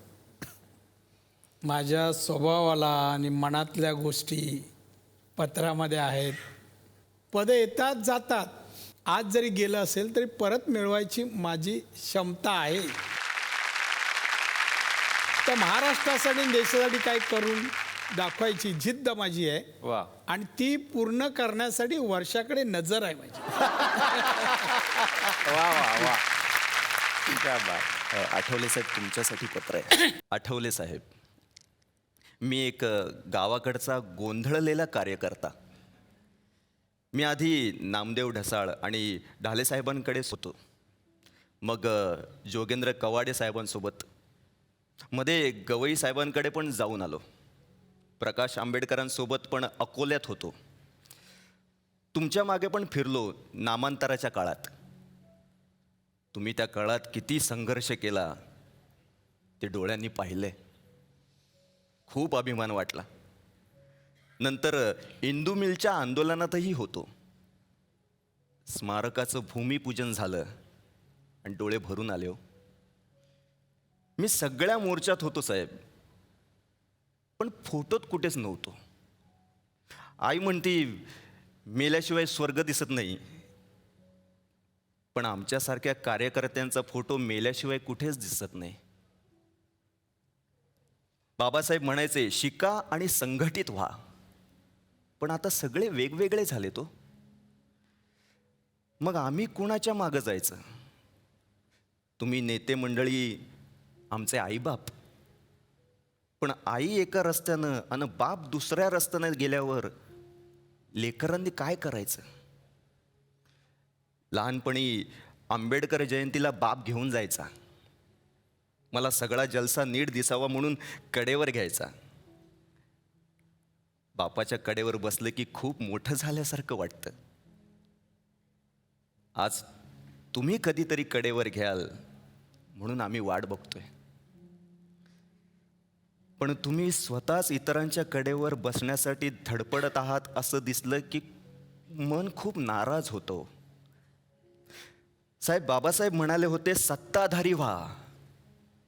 माझ्या स्वभावाला आणि मनातल्या गोष्टी पत्रामध्ये आहेत. पदं येतात जातात, आज जरी गेलं असेल तरी परत मिळवायची माझी क्षमता आहे. तर महाराष्ट्रासाठी आणि देशासाठी काय करून दाखवायची जिद्द माझी आहे वा. आणि ती पूर्ण करण्यासाठी वर्षाकडे नजर आहे माझी. वा वा वा. क्या बात. आठवले साहेब तुमच्यासाठी पत्र आहे. आठवले साहेब, मी एक गावाकडचा गोंधळलेला कार्यकर्ता. मी आधी नामदेव ढसाळ आणि ढाले साहेबांकडेच होतो, मग जोगेंद्र कवाडे साहेबांसोबत, मध्ये गवई साहेबांकडे पण जाऊन आलो, प्रकाश आंबेडकरांसोबत पण अकोल्यात होतो, तुमच्या मागे पण फिरलो नामांतराच्या काळात. तुम्ही त्या काळात किती संघर्ष केला ते डोळ्यांनी पाहिले, खूप अभिमान वाटला. नंतर इंदू मिलच्या आंदोलनातही होतो, स्मारकाचं भूमिपूजन झालं आणि डोळे भरून आले हो. मी सगळ्या मोर्चात होतो साहेब, पण फोटोत कुठेच नव्हतो. आई म्हणती मेल्याशिवाय स्वर्ग दिसत नाही, पण आमच्यासारख्या कार्यकर्त्यांचा फोटो मेल्याशिवाय कुठेच दिसत नाही. बाबासाहेब म्हणायचे शिका आणि संघटित व्हा, पण आता सगळे वेगवेगळे झाले तो. मग आम्ही कुणाच्या मागं जायचं? तुम्ही नेते मंडळी आमचे आईबाप, पण आई एका रस्त्यानं आणि बाप दुसऱ्या रस्त्यानं गेल्यावर लेकरांनी काय करायचं? लहानपणी आंबेडकर जयंतीला बाप घेऊन जायचा, मला सगळा जलसा नीट दिसावा म्हणून कडेवर घ्यायचा. बापाच्या कडेवर बसलं की खूप मोठं झाल्यासारखं वाटतं. आज तुम्ही कधीतरी कडेवर घ्याल म्हणून आम्ही वाट बघतोय, पण तुम्ही स्वतःच इतरांच्या कडेवर बसण्यासाठी धडपडत आहात असं दिसलं की मन खूप नाराज होतं. साहेब, बाबासाहेब म्हणाले होते सत्ताधारी व्हा,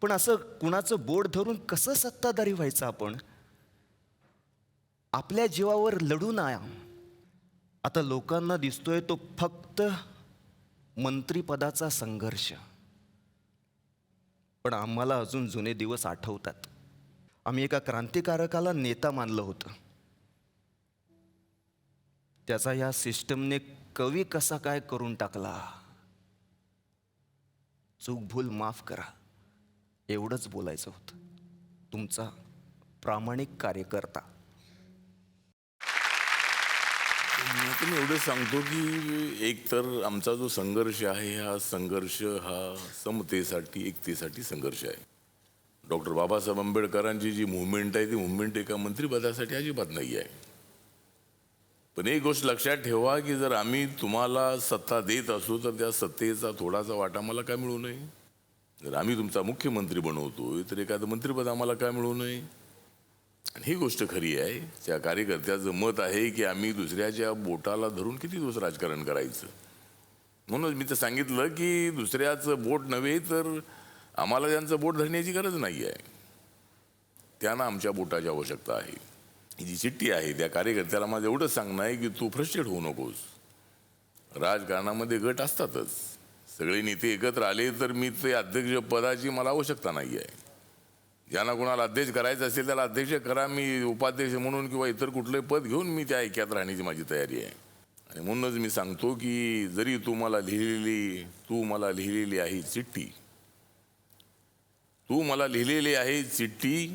पण असं कुणाचं बोट धरून कसं सत्ताधारी व्हायचं आपण? आपल्या जीवावर लढू नये. आता लोकांना दिसतोय तो फक्त मंत्रिपदाचा संघर्ष, पण आम्हाला अजून जुने दिवस आठवतात. आम्ही एका क्रांतिकारकाला नेता मानलं होतं, त्याचा या सिस्टमने कवी कसा काय करून टाकला. चूक भूल माफ करा एवढंच बोलायचं होतं. तुमचा प्रामाणिक कार्यकर्ता. मी एवढं सांगतो की एक तर आमचा जो संघर्ष आहे हा संघर्ष हा समतेसाठी एकतेसाठी संघर्ष आहे. डॉक्टर बाबासाहेब आंबेडकरांची जी मुवमेंट आहे ती मुवमेंट एका मंत्रिपदासाठी अजिबात नाही आहे. पण एक गोष्ट लक्षात ठेवा की जर आम्ही तुम्हाला सत्ता देत असू तर त्या सत्तेचा थोडासा वाटा आम्हाला काय मिळू नये? जर आम्ही तुमचा मुख्यमंत्री बनवतोय तर एखादं मंत्रिपद आम्हाला काय मिळू नये? आणि ही गोष्ट खरी आहे. त्या कार्यकर्त्याचं मत आहे की आम्ही दुसऱ्याच्या बोटाला धरून किती दिवस राजकारण करायचं. म्हणून मी तर सांगितलं की दुसऱ्याचं बोट नव्हे तर आम्हाला त्यांचं बोट धरण्याची गरज नाही आहे, त्यांना आमच्या बोटाची आवश्यकता आहे. ही जी चिठ्ठी आहे त्या कार्यकर्त्याला माझं एवढंच सांगणं आहे की तू फ्रस्ट्रेट होऊ नकोस. राजकारणामध्ये गट असतातच, सगळे नेते एकत्र आले तर मी ते अध्यक्ष पदाची मला आवश्यकता नाही आहे. ज्यांना कोणाला अध्यक्ष करायचं असेल त्याला अध्यक्ष करा, मी उपाध्यक्ष म्हणून किंवा इतर कुठलंही पद घेऊन मी त्या ऐक्यात राहण्याची माझी तयारी आहे. आणि म्हणूनच मी सांगतो की जरी तू मला लिहिलेली आहे चिठ्ठी, तू मला लिहिलेली आहे चिठ्ठी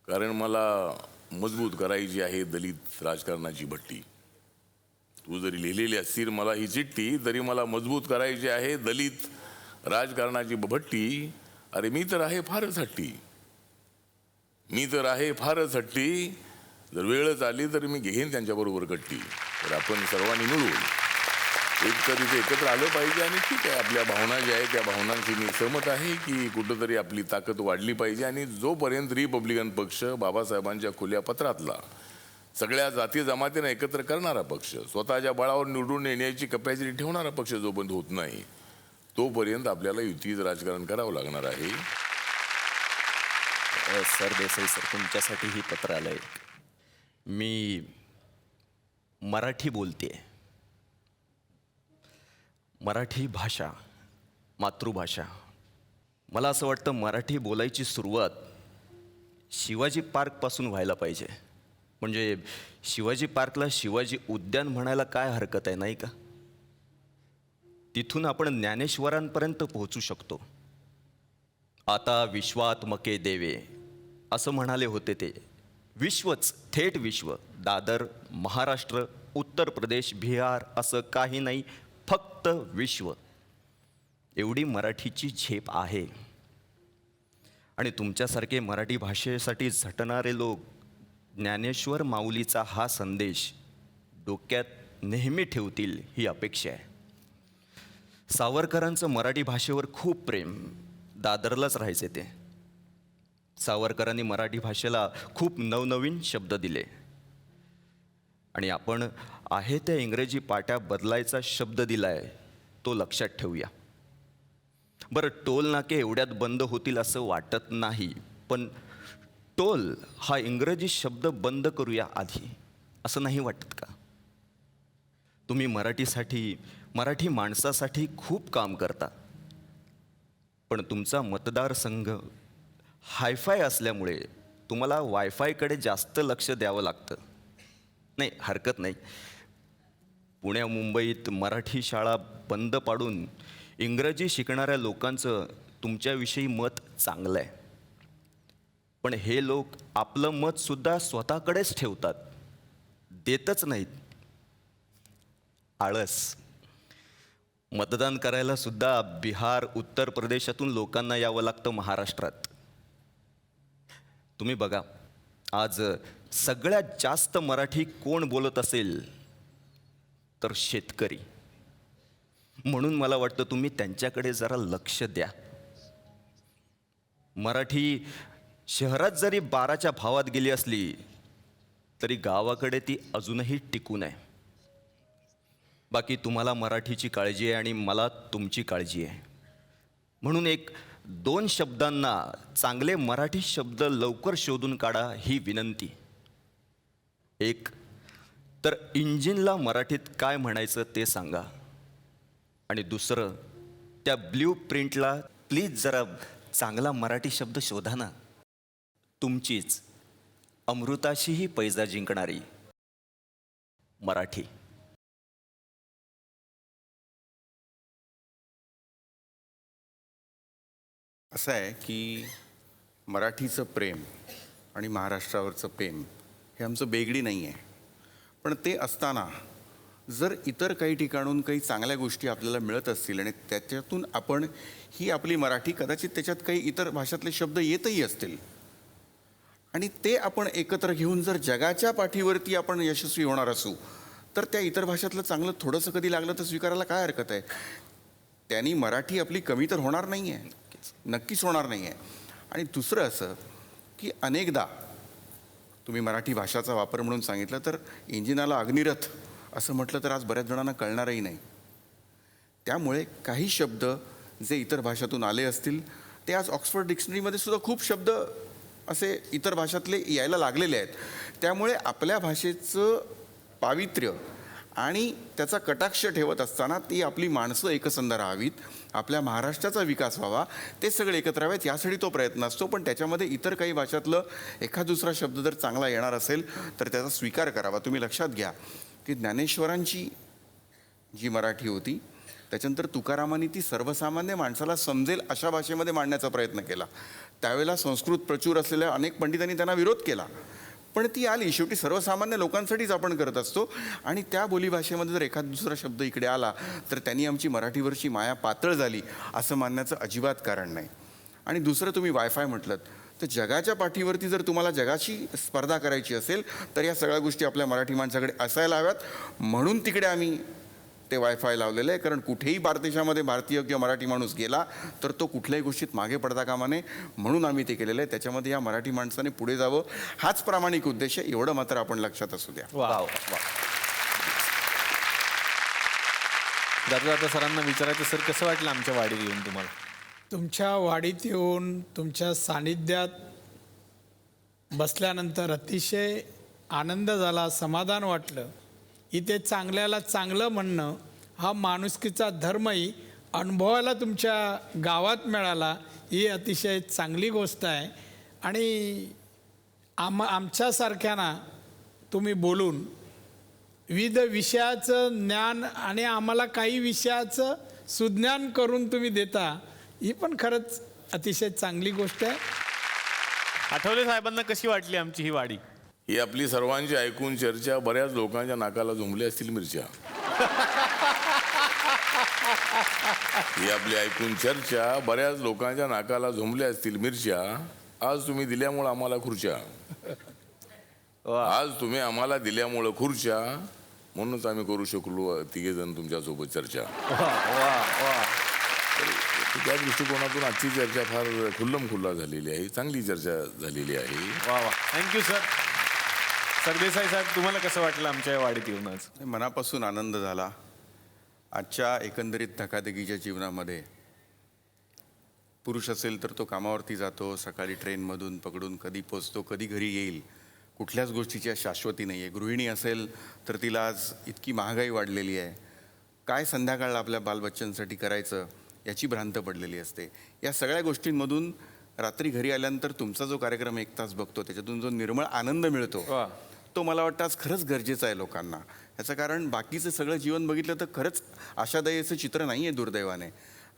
कारण मला मजबूत करायची आहे दलित राजकारणाची भट्टी. तू जरी लिहिलेली असतील मला ही चिठ्ठी तरी मला मजबूत करायची आहे दलित राजकारणाची भट्टी. अरे मी तर आहे फारच हट्टी, जर वेळच आली तर मी घेईन त्यांच्याबरोबर कट्टी. तर आपण सर्वांनी मिळून एक तर इथे एकत्र आलं पाहिजे. आणि ठीक आहे, आपल्या भावना ज्या आहेत त्या भावनांशी मी सहमत आहे की कुठंतरी आपली ताकद वाढली पाहिजे. आणि जोपर्यंत रिपब्लिकन पक्ष बाबासाहेबांच्या खुल्या पत्रातला सगळ्या जाती जमातींना एकत्र करणारा पक्ष, स्वतःच्या बळावर निवडून येण्याची कपॅसिटी ठेवणारा पक्ष जोपर्यंत होत नाही तोपर्यंत आपल्याला युतीचं राजकारण करावं लागणार आहे. सर देसाई सर, तुमच्यासाठी ही पत्र आलंय. मी मराठी बोलते, मराठी भाषा, मातृभाषा. मला असं वाटतं मराठी बोलायची सुरुवात शिवाजी पार्कपासून व्हायला पाहिजे. म्हणजे शिवाजी पार्कला शिवाजी उद्यान म्हणायला काय हरकत आहे, नाही का? तिथून आपण ज्ञानेश्वरांपर्यंत पोहोचू शकतो. आता विश्वात्मके देवे असं म्हणाले होते ते. विश्वच, थेट विश्व. दादर, महाराष्ट्र, उत्तर प्रदेश, बिहार असं काही नाही, फक्त विश्व. एवढी मराठीची झेप आहे. आणि तुमच्यासारखे मराठी भाषेसाठी झटणारे लोक ज्ञानेश्वर माऊलीचा हा संदेश डोक्यात नेहमी ठेवतील ही अपेक्षा आहे. सावरकरांचं मराठी भाषेवर खूप प्रेम. दादरलाच राहायचे ते. सावरकरांनी मराठी भाषेला खूप नवनवीन शब्द दिले. आणि आपण आहे त्या इंग्रजी पाट्या बदलायचा शब्द दिलाय, तो लक्षात ठेवूया. बरं, टोल नाके एवढ्यात बंद होतील असं वाटत नाही, पण टोल हा इंग्रजी शब्द बंद करूया आधी, असं नाही वाटत का? तुम्ही मराठीसाठी, मराठी माणसासाठी खूप काम करता, पण तुमचा मतदारसंघ हायफाय असल्यामुळे तुम्हाला वायफायकडे जास्त लक्ष द्यावं लागतं. नाही, हरकत नाही. पुण्या मुंबईत मराठी शाळा बंद पाडून इंग्रजी शिकणाऱ्या लोकांचं तुमच्याविषयी मत चांगलं आहे. पण हे लोक आपलं मतसुद्धा स्वतःकडेच ठेवतात, देतच नाहीत. आळस. मतदान करायला सुद्धा बिहार, उत्तर प्रदेशातून लोकांना यावं लागतं महाराष्ट्रात. तुम्ही बघा, आज सगळ्यात जास्त मराठी कोण बोलत असेल तर शेतकरी. म्हणून मला वाटतं तुम्ही त्यांच्याकडे जरा लक्ष द्या. मराठी शहरात जरी 12च्या भावात गेली असली तरी गावाकडे ती अजूनही टिकून आहे. बाकी तुम्हाला मराठीची काळजी आहे आणि मला तुमची काळजी आहे. म्हणून 1-2 शब्दांना चांगले मराठी शब्द लवकर शोधून काढा ही विनंती. एक तर इंजिनला मराठीत काय म्हणायचं ते सांगा. आणि दुसरं, त्या ब्ल्यू प्रिंटला प्लीज जरा चांगला मराठी शब्द शोधा ना. तुमचीच अमृताशीही पैजा जिंकणारी मराठी. असं आहे की मराठीचं प्रेम आणि महाराष्ट्रावरचं प्रेम हे आमचं बेगडी नाही आहे. पण ते असताना जर इतर काही ठिकाणून काही चांगल्या गोष्टी आपल्याला मिळत असतील आणि त्याच्यातून आपण ही आपली मराठी, कदाचित त्याच्यात काही इतर भाषातले शब्द येतही असतील, आणि ते आपण एकत्र घेऊन जर जगाच्या पाठीवरती आपण यशस्वी होणार असू, तर त्या इतर भाषातलं चांगलं थोडंसं कधी लागलं तर स्वीकारायला काय हरकत आहे? त्यांनी मराठी आपली कमी तर होणार नाही आहे, नक्कीच होणार नाही आहे. आणि दुसरं असं की अनेकदा तुम्ही मराठी भाषाचा वापर म्हणून सांगितलं, तर इंजिनाला अग्निरथ असं म्हटलं तर आज बऱ्याच जणांना कळणारही नाही. त्यामुळे काही शब्द जे इतर भाषातून आले असतील ते आज ऑक्सफर्ड डिक्शनरीमध्ये सुद्धा खूप शब्द असे इतर भाषातले यायला लागलेले आहेत. त्यामुळे आपल्या भाषेचं पावित्र्य आणि त्याचा कटाक्ष ठेवत असताना ती आपली माणसं एकसंध राहावीत, आपल्या महाराष्ट्राचा विकास व्हावा, ते सगळे एकत्र राहावेत, यासाठी तो प्रयत्न असतो. पण त्याच्यामध्ये इतर काही भाषातलं एखाद दुसरा शब्द जर चांगला येणार असेल तर त्याचा स्वीकार करावा. तुम्ही लक्षात घ्या की ज्ञानेश्वरांची जी मराठी होती त्याच्यानंतर तुकारामांनी ती सर्वसामान्य माणसाला समजेल अशा भाषेमध्ये मांडण्याचा प्रयत्न केला. त्यावेळेला संस्कृत प्रचूर असलेल्या अनेक पंडितांनी त्यांना विरोध केला, पण ती आली. शेवटी सर्वसामान्य लोकांसाठीच आपण करत असतो. आणि त्या बोलीभाषेमध्ये जर एखादा दुसरा शब्द इकडे आला तर त्यांनी आमची मराठीवरची माया पातळ झाली असं मानण्याचं अजिबात कारण नाही. आणि दुसरं, तुम्ही वायफाय म्हटलं तर जगाच्या पाठीवरती जर तुम्हाला जगाची स्पर्धा करायची असेल तर या सगळ्या गोष्टी आपल्या मराठी माणसाकडे असायला हव्यात. म्हणून तिकडे आम्ही ते वायफाय लावलेलं आहे. कारण कुठेही भारतदेशामध्ये भारतीय किंवा मराठी माणूस गेला तर तो कुठल्याही गोष्टीत मागे पडता कामा नये, म्हणून आम्ही ते केलेलं आहे. त्याच्यामध्ये या मराठी माणसाने पुढे जावं हाच प्रामाणिक उद्देश आहे. एवढं मात्र आपण लक्षात असू द्या. वा. जाता जाता सरांना विचारायचं, सर कसं वाटलं आमच्या वाडीत येऊन तुम्हाला? तुमच्या वाडीत येऊन तुमच्या सानिध्यात बसल्यानंतर अतिशय आनंद झाला, समाधान वाटलं. इथे चांगल्याला चांगलं म्हणणं हा माणुसकीचा धर्मही अनुभवायला तुमच्या गावात मिळाला ही अतिशय चांगली गोष्ट आहे. आणि आमच्यासारख्यांना तुम्ही बोलून विविध विषयाचं ज्ञान आणि आम्हाला काही विषयाचं सुज्ञान करून तुम्ही देता, ही पण खरंच अतिशय चांगली गोष्ट आहे. आठवले साहेबांना कशी वाटली आमची ही वाडी? ही आपली सर्वांची ऐकून चर्चा बऱ्याच लोकांच्या नाकाला झुंबल्या असतील मिरच्या. ही आपली ऐकून चर्चा बऱ्याच लोकांच्या नाकाला झुंबल्या असतील मिरच्या. आज तुम्ही दिल्यामुळं आम्हाला खुर्च्या. आज तुम्ही आम्हाला दिल्यामुळं खुर्च्या, म्हणूनच आम्ही करू शकलो तिघे जण तुमच्यासोबत चर्चा. त्या दृष्टिकोनातून आजची चर्चा फार खुल्लम खुल्ला झालेली आहे, चांगली चर्चा झालेली आहे. वा वा, थँक्यू सर. सरदेसाई साहेब, तुम्हाला कसं वाटलं आमच्या या वाडीत येऊन आज? मनापासून आनंद झाला. आजच्या एकंदरीत धकाधकीच्या जीवनामध्ये पुरुष असेल तर तो कामावरती जातो, सकाळी ट्रेनमधून पकडून कधी पोचतो, कधी घरी येईल, कुठल्याच गोष्टीची शाश्वती नाही आहे. गृहिणी असेल तर तिला आज इतकी महागाई वाढलेली आहे, काय संध्याकाळला आपल्या बालबच्चांसाठी करायचं याची भ्रांत पडलेली असते. या सगळ्या गोष्टींमधून रात्री घरी आल्यानंतर तुमचा जो कार्यक्रम 1 तास बघतो त्याच्यातून जो निर्मळ आनंद मिळतो तो मला वाटतं आज खरंच गरजेचं आहे लोकांना. याचं कारण बाकीचं सगळं जीवन बघितलं तर खरंच आशादायी असं चित्र नाही आहे दुर्दैवाने.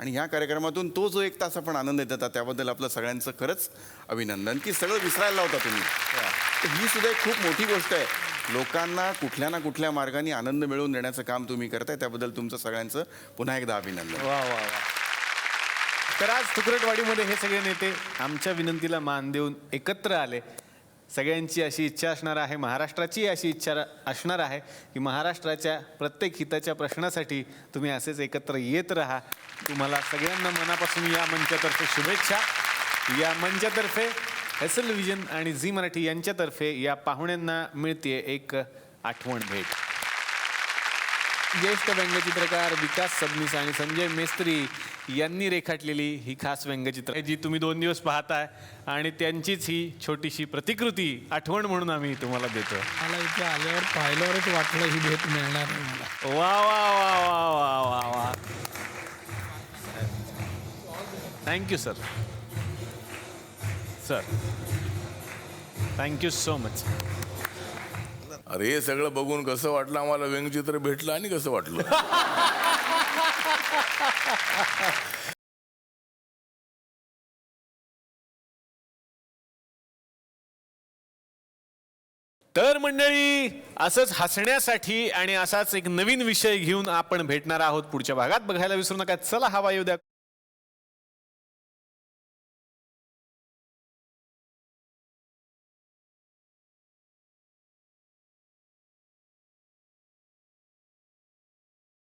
आणि ह्या कार्यक्रमातून तो जो 1 तास आपण आनंद देतात त्याबद्दल आपलं सगळ्यांचं खरंच अभिनंदन, की सगळं विसरायला लावता तुम्ही. तर ही सुद्धा एक खूप मोठी गोष्ट आहे. लोकांना कुठल्या ना कुठल्या मार्गाने आनंद मिळवून देण्याचं काम तुम्ही करताय, त्याबद्दल तुमचं सगळ्यांचं पुन्हा एकदा अभिनंदन. वा वा वा. तर आज तुकरटवाडीमध्ये हे सगळे नेते आमच्या विनंतीला मान देऊन एकत्र आले. सगळ्यांची अशी इच्छा असणार आहे, महाराष्ट्राची अशी इच्छा असणार आहे की महाराष्ट्राच्या प्रत्येक हिताच्या प्रश्नासाठी तुम्ही असेच एकत्र येत राहा. तुम्हाला सगळ्यांना मनापासून या मंचातर्फे शुभेच्छा. या मंचातर्फे एसएल विजन आणि झी मराठी यांच्यातर्फे या पाहुण्यांना मिळते एक आठवण भेट. ज्येष्ठ व्यंगचित्रकार विकास सबनीस आणि संजय मेस्त्री यांनी रेखाटलेली ही खास व्यंगचित्र जी तुम्ही 2 दिवस पाहताय आणि त्यांचीच ही छोटीशी प्रतिकृती आठवण म्हणून आम्ही तुम्हाला देतो. मला इथे आल्यावर पाहिल्यावरच वाटलं ही भेट मिळणार आहे मला. वा वा वा वा वा वा वा. Thank you sir. Sir thank you so much. अरे हे सगळं बघून कसं वाटलं आम्हाला, व्यंगचित्र भेटलं आणि कसं वाटलं. तर मंडळी, असंच हसण्यासाठी आणि असाच एक नवीन विषय घेऊन आपण भेटणार आहोत पुढच्या भागात. बघायला विसरू नका. चला हवा येऊ द्या.